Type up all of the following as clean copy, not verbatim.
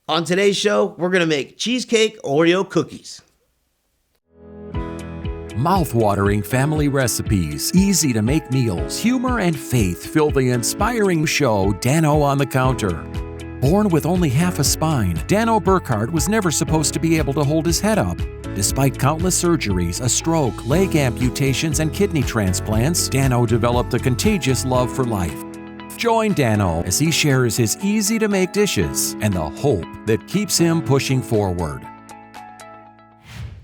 On today's show, we're going to make cheesecake Oreo cookies. Mouth-watering family recipes, easy-to-make meals, humor and faith fill the inspiring show Dano on the Counter. Born with only half a spine, Dano Burkhardt was never supposed to be able to hold his head up. Despite countless surgeries, a stroke, leg amputations, and kidney transplants, Dano developed a contagious love for life. Join Dano as he shares his easy-to-make dishes and the hope that keeps him pushing forward.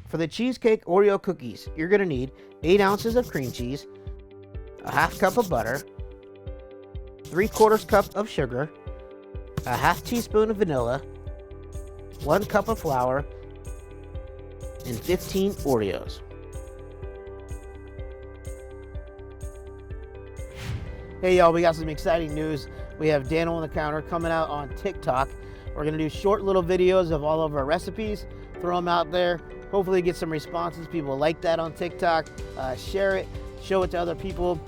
For the cheesecake Oreo cookies, you're going to need 8 ounces of cream cheese, a half cup of butter, 3/4 cup of sugar, a half teaspoon of vanilla, 1 cup of flour, and 15 Oreos. Hey y'all, we got some exciting news. We have Dano on the Counter coming out on TikTok. We're gonna do short little videos of all of our recipes, throw them out there, hopefully get some responses. People like that on TikTok. Share it, show it to other people.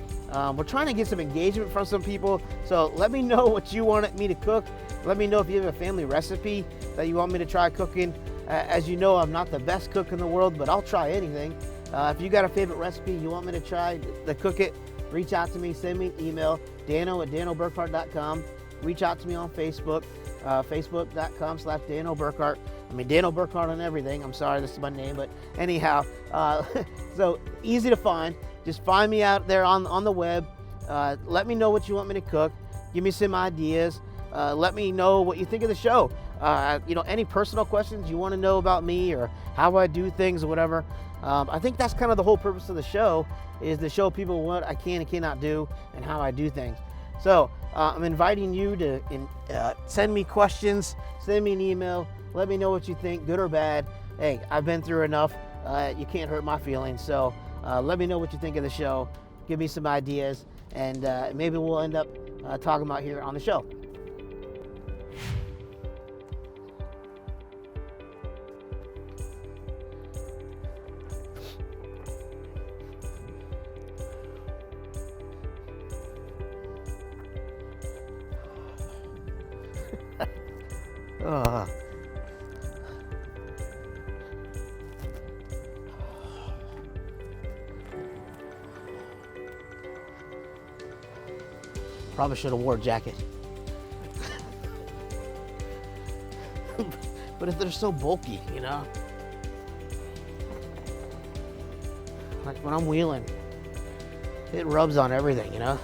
We're trying to get some engagement from some people, so let me know what you want me to cook. Let me know if you have a family recipe that you want me to try cooking. As you know, I'm not the best cook in the world, but I'll try anything. If you got a favorite recipe you want me to try to cook it, reach out to me, send me an email, dano@danoburkhardt.com. Reach out to me on Facebook, facebook.com/Dano Burkhardt. I mean, Dano Burkhardt on everything. I'm sorry, this is my name, but anyhow, so easy to find. Just find me out there on the web. Let me know what you want me to cook. Give me some ideas. Let me know what you think of the show. Any personal questions you want to know about me or how I do things or whatever. I think that's kind of the whole purpose of the show, is to show people what I can and cannot do and how I do things. So I'm inviting you to send me questions, send me an email, let me know what you think, good or bad. Hey, I've been through enough. You can't hurt my feelings. So let me know what you think of the show. Give me some ideas, and maybe we'll end up talking about here on the show. Probably should have wore a jacket. But if they're so bulky, you know? Like when I'm wheeling, it rubs on everything, you know?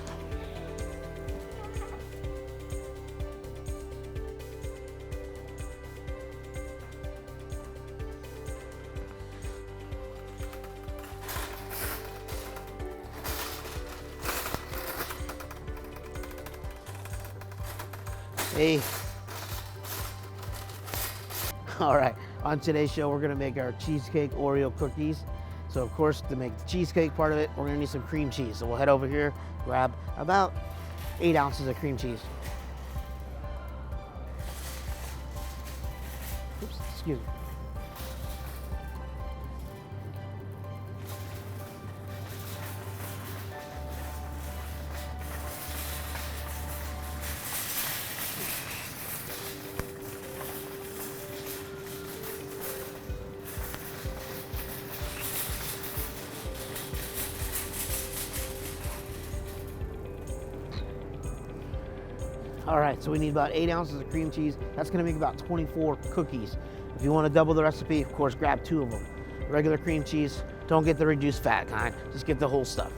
Hey. All right, on today's show, we're gonna make our cheesecake Oreo cookies. So of course, to make the cheesecake part of it, we're gonna need some cream cheese. So we'll head over here, grab about 8 ounces of cream cheese. Oops, excuse me. All right, so we need about 8 ounces of cream cheese. That's gonna make about 24 cookies. If you wanna double the recipe, of course, grab 2 of them. Regular cream cheese, don't get the reduced fat kind, just get the whole stuff.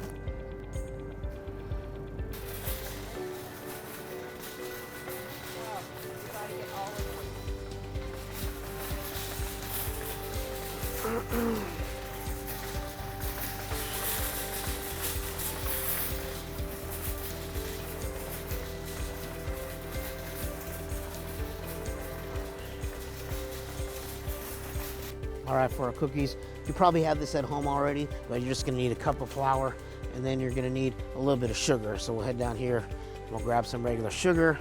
All right, for our cookies, you probably have this at home already, but you're just gonna need a cup of flour, and then you're gonna need a little bit of sugar. So we'll head down here, we'll grab some regular sugar,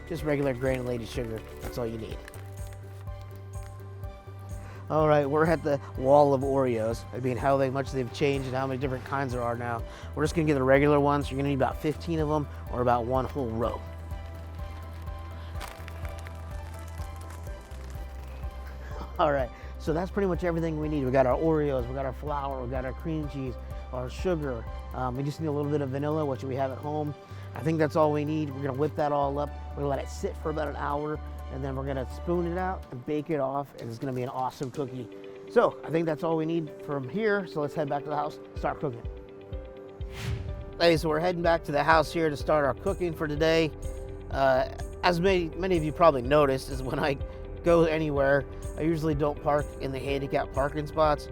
just regular granulated sugar, that's all you need. All right, we're at the wall of Oreos. I mean, how much they've changed and how many different kinds there are now. We're just gonna get the regular ones. You're gonna need about 15 of them, or about 1 whole row. All right, so that's pretty much everything we need. We got our Oreos, we got our flour, we got our cream cheese, our sugar. We just need a little bit of vanilla, which we have at home. I think that's all we need. We're gonna whip that all up. We're gonna let it sit for about an hour, and then we're gonna spoon it out and bake it off, and it's gonna be an awesome cookie. So I think that's all we need from here. So let's head back to the house, start cooking. Hey, so we're heading back to the house here to start our cooking for today. As many of you probably noticed, is when I go anywhere, I usually don't park in the handicapped parking spots.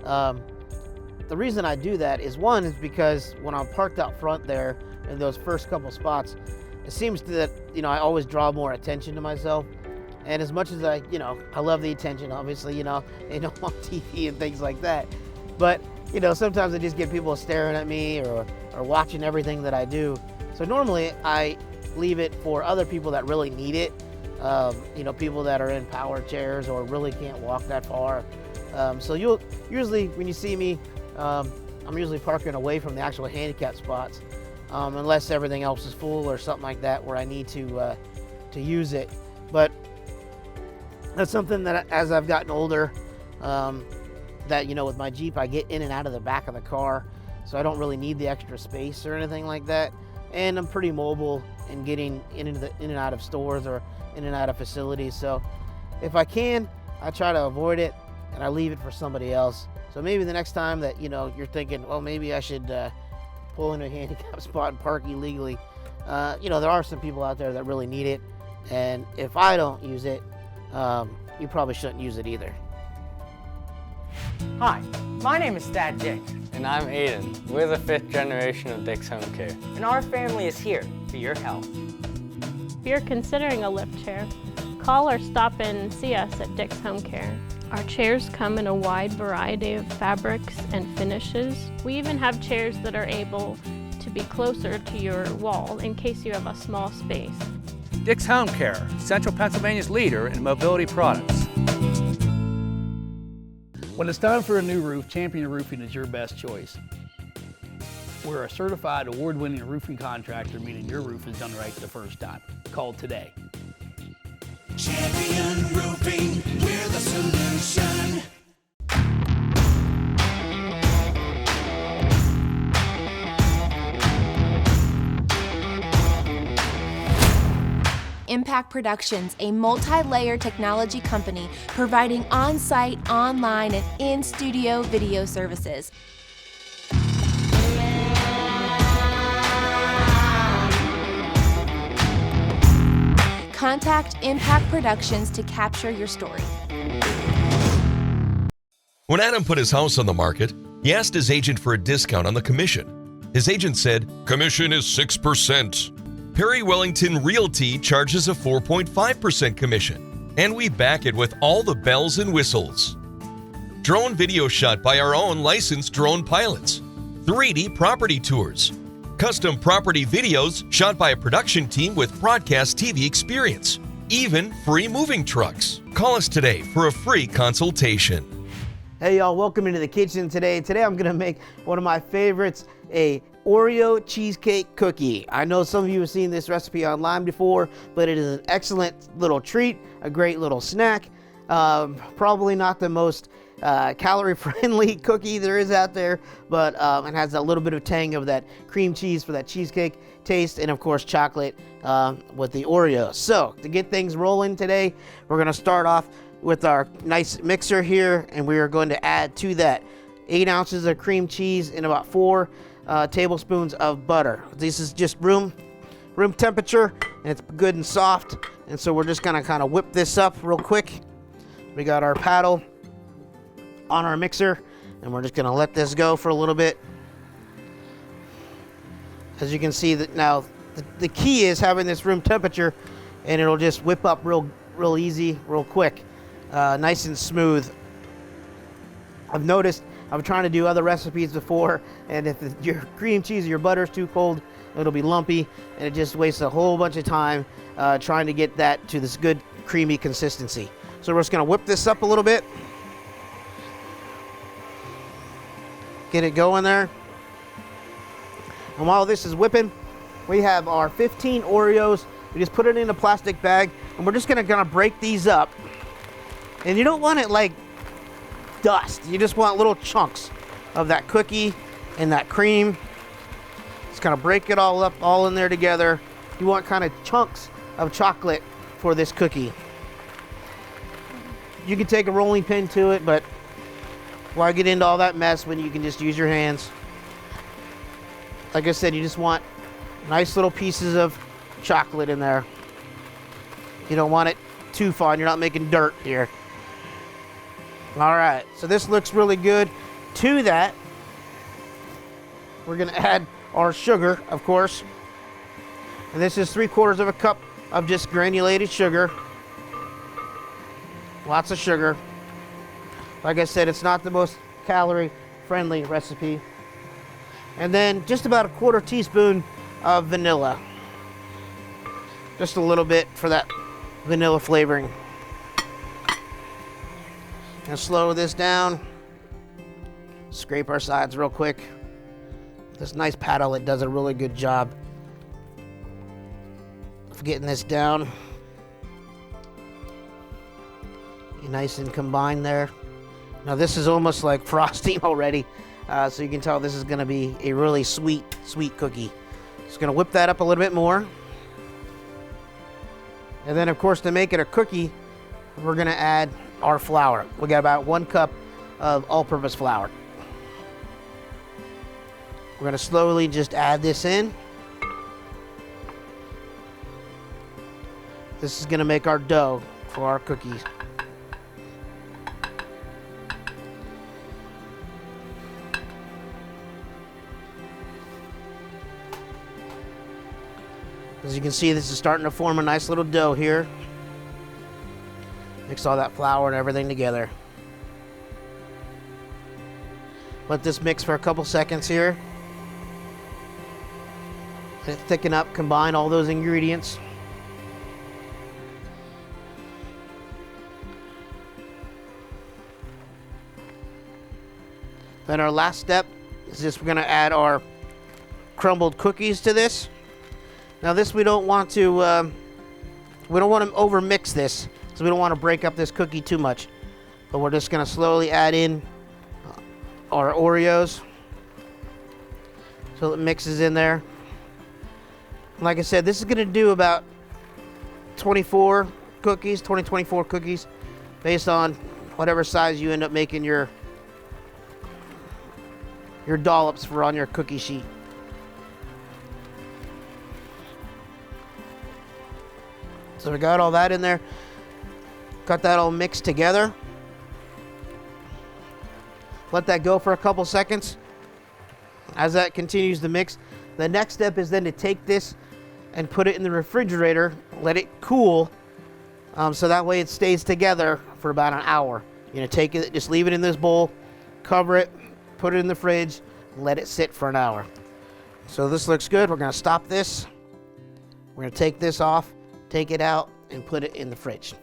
The reason I do that is, one, is because when I'm parked out front there in those first couple spots, it seems that, I always draw more attention to myself. And as much as I love the attention, obviously, on TV and things like that. But, sometimes I just get people staring at me or watching everything that I do. So normally I leave it for other people that really need it. People that are in power chairs or really can't walk that far. So you'll usually, when you see me, I'm usually parking away from the actual handicap spots, unless everything else is full or something like that where I need to use it. But that's something that, as I've gotten older, that with my Jeep, I get in and out of the back of the car, so I don't really need the extra space or anything like that. And I'm pretty mobile in getting in and out of stores or in and out of facilities. So if I can, I try to avoid it and I leave it for somebody else. So maybe the next time that you're thinking, well, maybe I should pull into a handicap spot and park illegally. There are some people out there that really need it, and if I don't use it, you probably shouldn't use it either. Hi, my name is Thad Dick. And I'm Aiden. We're the 5th generation of Dick's Home Care. And our family is here for your health. If you're considering a lift chair, call or stop in and see us at Dick's Home Care. Our chairs come in a wide variety of fabrics and finishes. We even have chairs that are able to be closer to your wall in case you have a small space. Dick's Home Care, Central Pennsylvania's leader in mobility products. When it's time for a new roof, Champion Roofing is your best choice. We're a certified award-winning roofing contractor, meaning your roof is done right the first time. Call today. Champion Roofing, we're the solution. Impact Productions, a multi-layer technology company providing on-site, online, and in-studio video services. Contact Impact Productions to capture your story. When Adam put his house on the market, he asked his agent for a discount on the commission. His agent said, "Commission is 6%. Perry Wellington Realty charges a 4.5% commission, and we back it with all the bells and whistles. Drone video shot by our own licensed drone pilots, 3D property tours, custom property videos shot by a production team with broadcast TV experience, even free moving trucks. Call us today for a free consultation." Hey y'all, welcome into the kitchen today. Today I'm gonna make one of my favorites, a Oreo cheesecake cookie. I know some of you have seen this recipe online before, but it is an excellent little treat, a great little snack. Probably not the most calorie-friendly cookie there is out there, but it has a little bit of tang of that cream cheese for that cheesecake taste, and of course chocolate with the Oreo. So to get things rolling today, we're gonna start off with our nice mixer here, and we are going to add to that 8 ounces of cream cheese and about 4 tablespoons of butter. This is just room temperature, and it's good and soft, and so we're just gonna kind of whip this up real quick. We got our paddle on our mixer, and we're just gonna let this go for a little bit. As you can see that now, the key is having this room temperature, and it'll just whip up real easy, real quick, nice and smooth. I've noticed, I'm trying to do other recipes before, and if your cream cheese or your butter is too cold, it'll be lumpy, and it just wastes a whole bunch of time trying to get that to this good creamy consistency. So we're just gonna whip this up a little bit. Get it going there. And while this is whipping, we have our 15 Oreos. We just put it in a plastic bag, and we're just gonna break these up And you don't want it like dust. You just want little chunks of that cookie and that cream. Just kind of break it all up, all in there together. You want kind of chunks of chocolate for this cookie. You can take a rolling pin to it, but why get into all that mess when you can just use your hands? Like I said, you just want nice little pieces of chocolate in there. You don't want it too fine. You're not making dirt here. All right, so this looks really good. To that, we're gonna add our sugar, of course. And this is 3/4 of a cup of just granulated sugar. Lots of sugar. Like I said, it's not the most calorie-friendly recipe. And then just about a 1/4 teaspoon of vanilla. Just a little bit for that vanilla flavoring. And slow this down. Scrape our sides real quick. This nice paddle, it does a really good job of getting this down. Nice and combined there. Now this is almost like frosting already. So you can tell this is gonna be a really sweet cookie. Just gonna whip that up a little bit more. And then of course, to make it a cookie, we're gonna add our flour. We got about 1 cup of all-purpose flour. We're gonna slowly just add this in. This is gonna make our dough for our cookies. As you can see, this is starting to form a nice little dough here. Mix all that flour and everything together. Let this mix for a couple seconds here. Let it thicken up, combine all those ingredients. Then our last step is just we're gonna add our crumbled cookies to this. Now this we don't want to over mix this, so we don't want to break up this cookie too much. But we're just gonna slowly add in our Oreos so it mixes in there. Like I said, this is gonna do about 24 cookies, 24 cookies, based on whatever size you end up making your dollops for on your cookie sheet. So we got all that in there. Got that all mixed together. Let that go for a couple seconds. As that continues to mix, the next step is then to take this and put it in the refrigerator, let it cool, so that way it stays together for about an hour. You know, take it, just leave it in this bowl, cover it, put it in the fridge, let it sit for an hour. So this looks good. We're gonna stop this. We're gonna take this off, take it out, and put it in the fridge.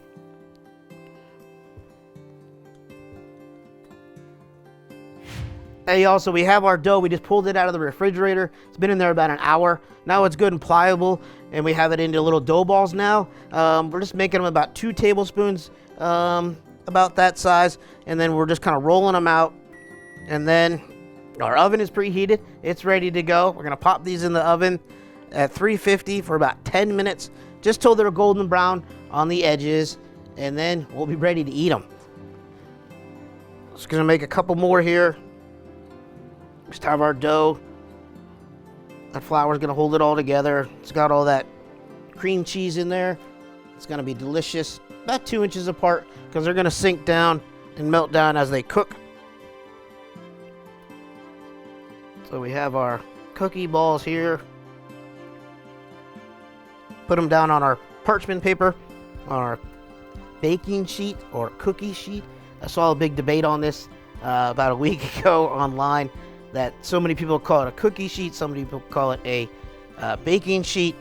Hey, also, we have our dough. We just pulled it out of the refrigerator. It's been in there about an hour. Now it's good and pliable, and we have it into little dough balls now. We're just making them about 2 tablespoons, about that size, and then we're just kind of rolling them out. And then our oven is preheated. It's ready to go. We're gonna pop these in the oven at 350 for about 10 minutes, just till they're golden brown on the edges, and then we'll be ready to eat them. Just gonna make a couple more here. Just have our dough. That flour's gonna hold it all together. It's got all that cream cheese in there. It's gonna be delicious. About 2 inches apart, because they're gonna sink down and melt down as they cook. So we have our cookie balls here. Put them down on our parchment paper, on our baking sheet or cookie sheet. I saw a big debate on this about a week ago online, that so many people call it a cookie sheet, some people call it a baking sheet.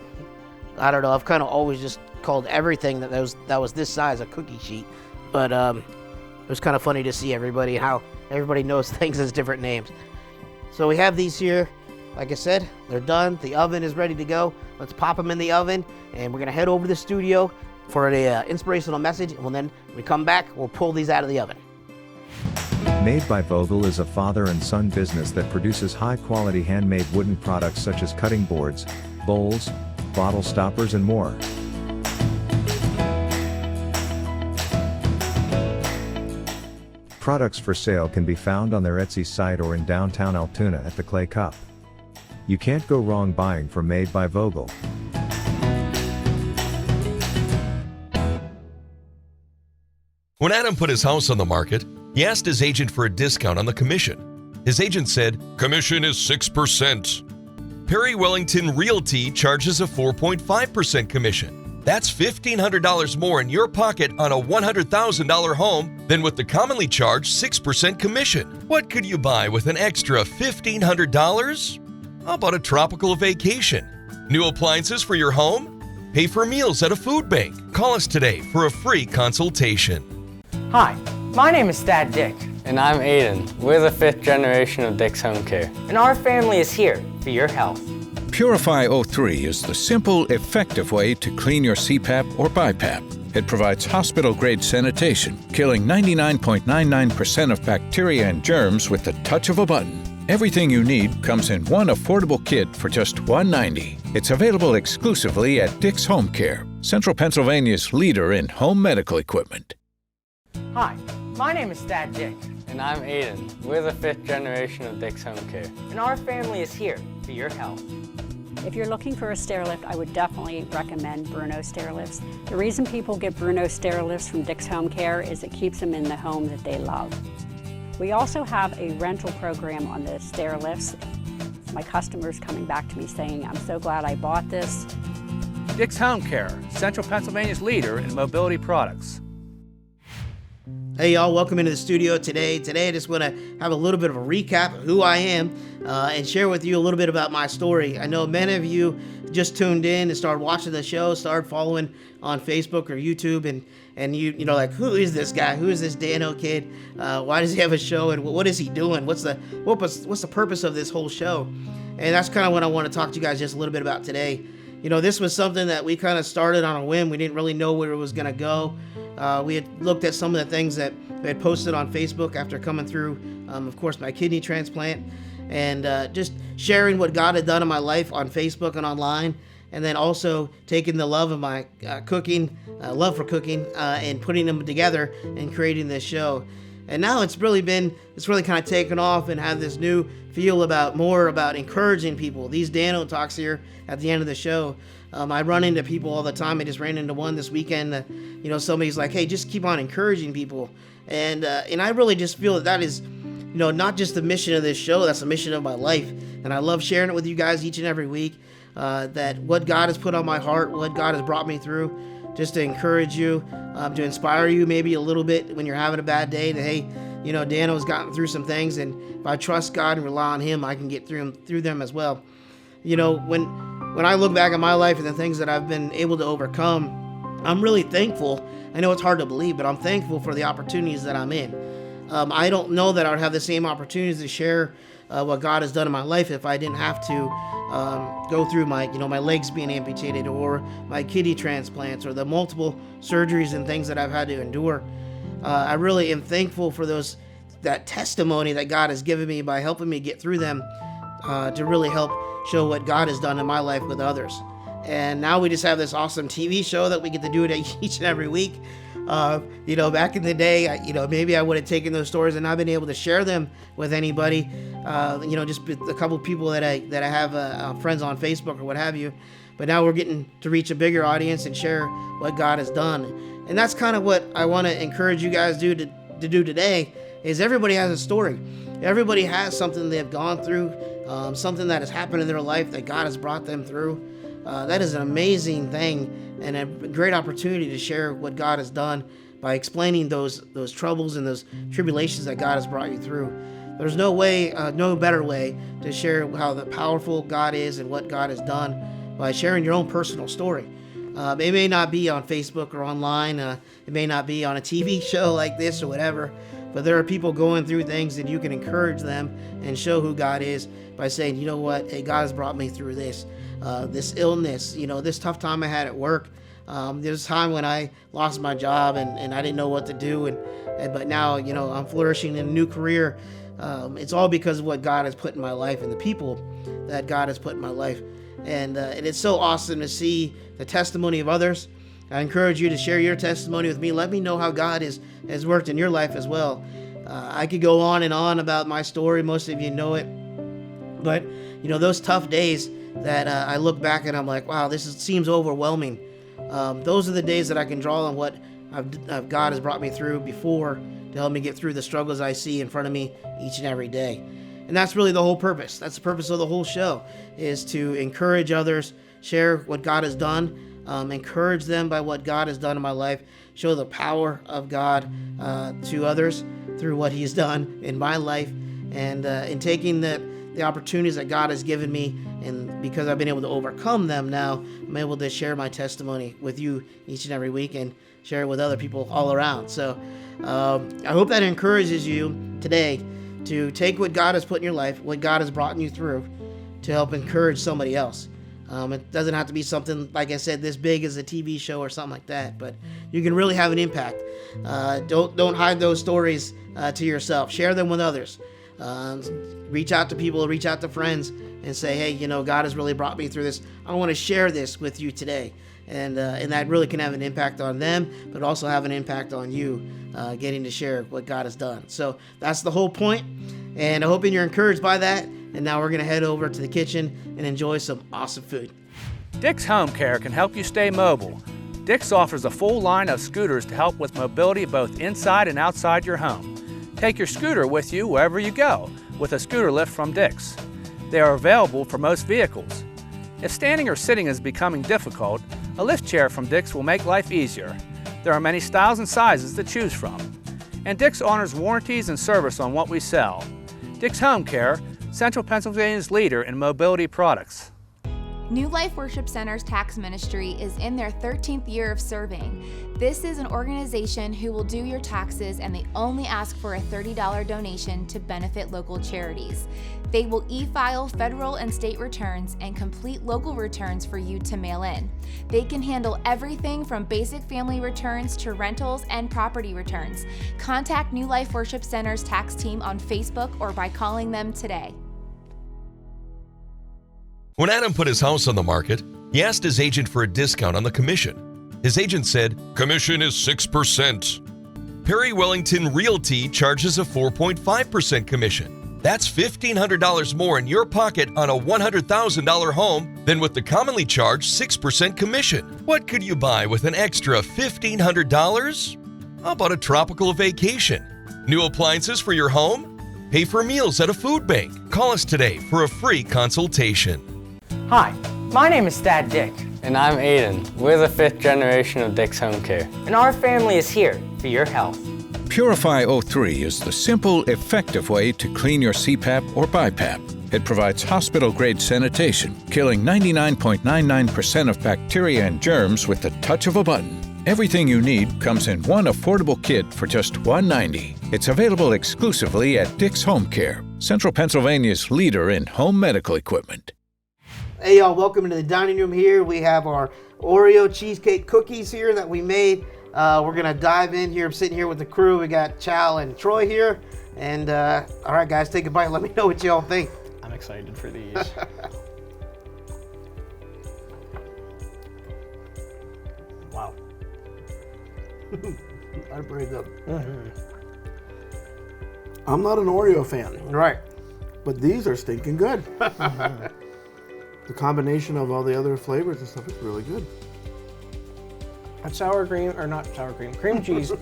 I don't know, I've kind of always just called everything that was this size a cookie sheet. But it was kind of funny to see how everybody knows things as different names. So we have these here. Like I said, they're done. The oven is ready to go. Let's pop them in the oven, and we're gonna head over to the studio, for an inspirational message. And then when we come back, we'll pull these out of the oven. Made by Vogel is a father and son business that produces high-quality handmade wooden products such as cutting boards, bowls, bottle stoppers and more. Products for sale can be found on their Etsy site or in downtown Altoona at the Clay Cup. You can't go wrong buying from Made by Vogel. When Adam put his house on the market, he asked his agent for a discount on the commission. His agent said, "Commission is 6%. Perry Wellington Realty charges a 4.5% commission. That's $1,500 more in your pocket on a $100,000 home than with the commonly charged 6% commission. What could you buy with an extra $1,500? How about a tropical vacation? New appliances for your home? Pay for meals at a food bank. Call us today for a free consultation." Hi, my name is Dad Dick, And I'm Aiden. We're the 5th generation of Dick's Home Care. and our family is here for your health. Purify 03 is the simple, effective way to clean your CPAP or BiPAP. It provides hospital-grade sanitation, killing 99.99% of bacteria and germs with the touch of a button. Everything you need comes in one affordable kit for just $190. It's available exclusively at Dick's Home Care, Central Pennsylvania's leader in home medical equipment. Hi, my name is Dad Dick, And I'm Aiden. We're the 5th generation of Dick's Home Care. and our family is here for your health. If you're looking for a stair lift, I would definitely recommend Bruno stair lifts. The reason people get Bruno stair lifts from Dick's Home Care is it keeps them in the home that they love. We also have a rental program on the stair lifts. My customers coming back to me saying, "I'm so glad I bought this." Dick's Home Care, Central Pennsylvania's leader in mobility products. Hey y'all, welcome into the studio today. Today I just want to have a little bit of a recap of who I am and share with you a little bit about my story. I know many of you just tuned in and started watching the show, started following on Facebook or YouTube, and you know, like, who is this guy? Who is this Dano kid? Why does he have a show, and what is he doing? What's the purpose of this whole show? And that's kind of what I want to talk to you guys just a little bit about today. You know, this was something that we kind of started on a whim. We didn't really know where it was going to go. We had looked at some of the things that I had posted on Facebook after coming through, of course, my kidney transplant, and just sharing what God had done in my life on Facebook and online, and then also taking the love of my love for cooking, and putting them together and creating this show. And now it's really kind of taken off and have this new feel more about encouraging people. These Dano talks here at the end of the show. I run into people all the time. I just ran into one this weekend. Somebody's like, "Hey, just keep on encouraging people." And I really just feel that is, not just the mission of this show, that's the mission of my life. And I love sharing it with you guys each and every week, that what God has put on my heart, what God has brought me through, just to encourage you, to inspire you maybe a little bit when you're having a bad day, that, hey, Dano's gotten through some things, and if I trust God and rely on Him, I can get through them as well. When I look back at my life and the things that I've been able to overcome, I'm really thankful. I know it's hard to believe, but I'm thankful for the opportunities that I'm in. I don't know that I would have the same opportunities to share what God has done in my life if I didn't have to go through my legs being amputated, or my kidney transplants, or the multiple surgeries and things that I've had to endure. I really am thankful for that testimony that God has given me by helping me get through them, to really help show what God has done in my life with others. And now we just have this awesome TV show that we get to do it each and every week. Back in the day, maybe I would have taken those stories and not been able to share them with anybody. Just a couple of people that I have friends on Facebook or what have you. But now we're getting to reach a bigger audience and share what God has done. And that's kind of what I want to encourage you guys to do today. Is everybody has a story. Everybody has something they've gone through, something that has happened in their life that God has brought them through. That is an amazing thing and a great opportunity to share what God has done by explaining those troubles and those tribulations that God has brought you through. There's no better way to share how powerful God is and what God has done by sharing your own personal story. It may not be on Facebook or online. It may not be on a TV show like this or whatever. But there are people going through things, and you can encourage them and show who God is by saying, "You know what? Hey, God has brought me through this illness. This tough time I had at work. There was a time when I lost my job and I didn't know what to do, but now, you know, I'm flourishing in a new career. It's all because of what God has put in my life and the people that God has put in my life. And it's so awesome to see the testimony of others. I encourage you to share your testimony with me. Let me know how God has worked in your life as well. I could go on and on about my story. Most of you know it. But, you know, those tough days that I look back and I'm like, wow, seems overwhelming. Those are the days that I can draw on what God has brought me through before to help me get through the struggles I see in front of me each and every day. And that's really the whole purpose. That's the purpose of the whole show, is to encourage others, share what God has done, encourage them by what God has done in my life, show the power of God to others through what He's done in my life, and in taking the opportunities that God has given me, and because I've been able to overcome them now, I'm able to share my testimony with you each and every week and share it with other people all around. So I hope that encourages you today to take what God has put in your life, what God has brought you through, to help encourage somebody else. It doesn't have to be something, like I said, this big as a TV show or something like that, but you can really have an impact. Don't hide those stories to yourself. Share them with others. Reach out to people, reach out to friends, and say, hey, you know, God has really brought me through this. I want to share this with you today. And that really can have an impact on them, but also have an impact on you, getting to share what God has done. So that's the whole point, and I'm hoping you're encouraged by that. And now we're going to head over to the kitchen and enjoy some awesome food. Dick's Home Care can help you stay mobile. Dick's offers a full line of scooters to help with mobility both inside and outside your home. Take your scooter with you wherever you go with a scooter lift from Dick's. They are available for most vehicles. If standing or sitting is becoming difficult, a lift chair from Dick's will make life easier. There are many styles and sizes to choose from. And Dick's honors warranties and service on what we sell. Dick's Home Care, Central Pennsylvania's leader in mobility products. New Life Worship Center's tax ministry is in their 13th year of serving. This is an organization who will do your taxes, and they only ask for a $30 donation to benefit local charities. They will e-file federal and state returns and complete local returns for you to mail in. They can handle everything from basic family returns to rentals and property returns. Contact New Life Worship Center's tax team on Facebook or by calling them today. When Adam put his house on the market, he asked his agent for a discount on the commission. His agent said, "Commission is 6%. Perry Wellington Realty charges a 4.5% commission. That's $1,500 more in your pocket on a $100,000 home than with the commonly charged 6% commission. What could you buy with an extra $1,500? How about a tropical vacation? New appliances for your home? Pay for meals at a food bank. Call us today for a free consultation." Hi, my name is Dad Dick. And I'm Aiden. We're the 5th generation of Dick's Home Care. And our family is here for your health. Purify 03 is the simple, effective way to clean your CPAP or BiPAP. It provides hospital-grade sanitation, killing 99.99% of bacteria and germs with the touch of a button. Everything you need comes in one affordable kit for just $190. It's available exclusively at Dick's Home Care, Central Pennsylvania's leader in home medical equipment. Hey y'all, welcome to the dining room here. We have our Oreo cheesecake cookies here that we made. We're gonna dive in here. I'm sitting here with the crew. We got Chow and Troy here. And all right guys, take a bite. Let me know what y'all think. I'm excited for these. Wow. That's pretty good. Mm-hmm. I'm not an Oreo fan. Right. But these are stinking good. Mm-hmm. The combination of all the other flavors and stuff is really good. That sour cream, or not sour cream cheese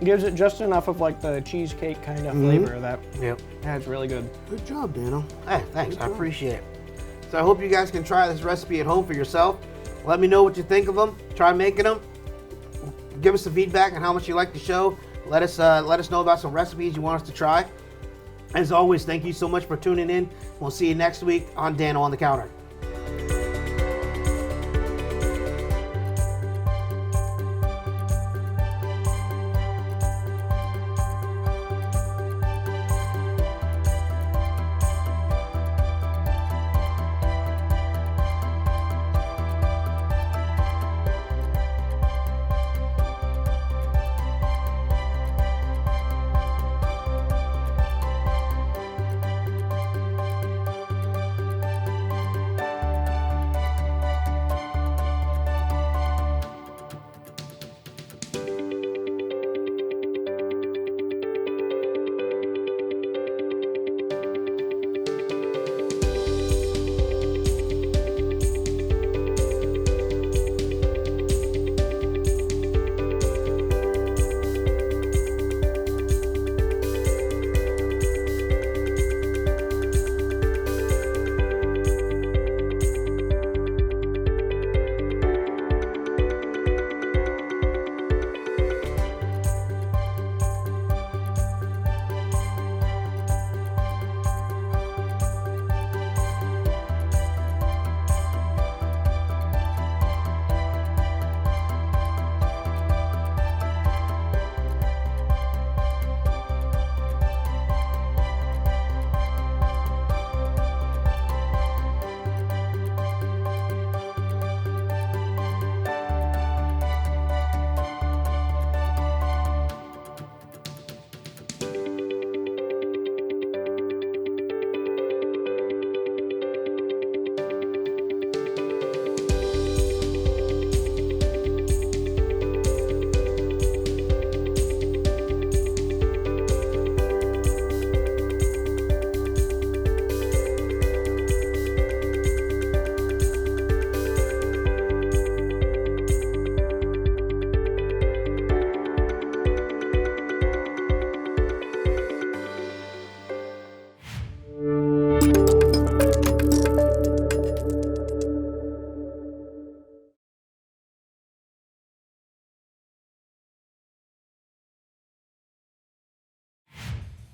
gives it just enough of like the cheesecake kind of flavor that it's really good. Good job, Dano. Hey, thanks. I appreciate it. So I hope you guys can try this recipe at home for yourself. Let me know what you think of them. Try making them. Give us some feedback on how much you like the show. Let us know about some recipes you want us to try. As always, thank you so much for tuning in. We'll see you next week on Dano on the Counter.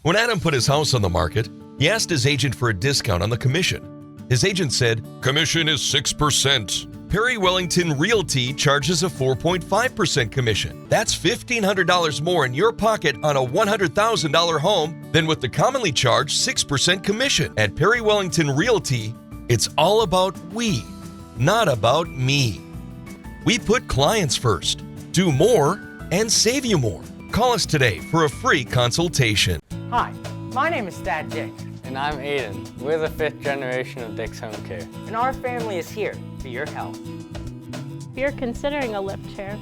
When Adam put his house on the market, he asked his agent for a discount on the commission. His agent said, "Commission is 6%. Perry Wellington Realty charges a 4.5% commission. That's $1,500 more in your pocket on a $100,000 home than with the commonly charged 6% commission. At Perry Wellington Realty, it's all about we, not about me. We put clients first, do more, and save you more. Call us today for a free consultation." Hi, my name is Dad Dick. And I'm Aiden. We're the 5th generation of Dick's Home Care. And our family is here for your health. If you're considering a lift chair,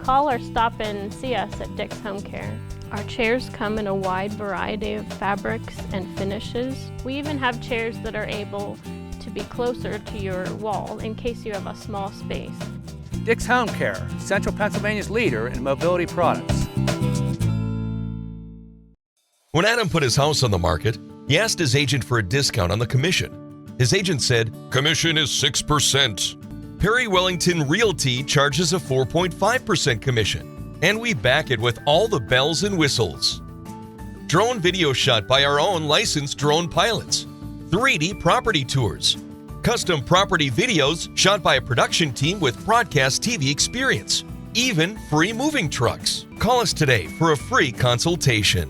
call or stop in and see us at Dick's Home Care. Our chairs come in a wide variety of fabrics and finishes. We even have chairs that are able to be closer to your wall in case you have a small space. Dick's Home Care, Central Pennsylvania's leader in mobility products. When Adam put his house on the market, he asked his agent for a discount on the commission. His agent said, "Commission is 6%. Perry Wellington Realty charges a 4.5% commission, and we back it with all the bells and whistles. Drone video shot by our own licensed drone pilots, 3D property tours, custom property videos shot by a production team with broadcast TV experience, even free moving trucks. Call us today for a free consultation.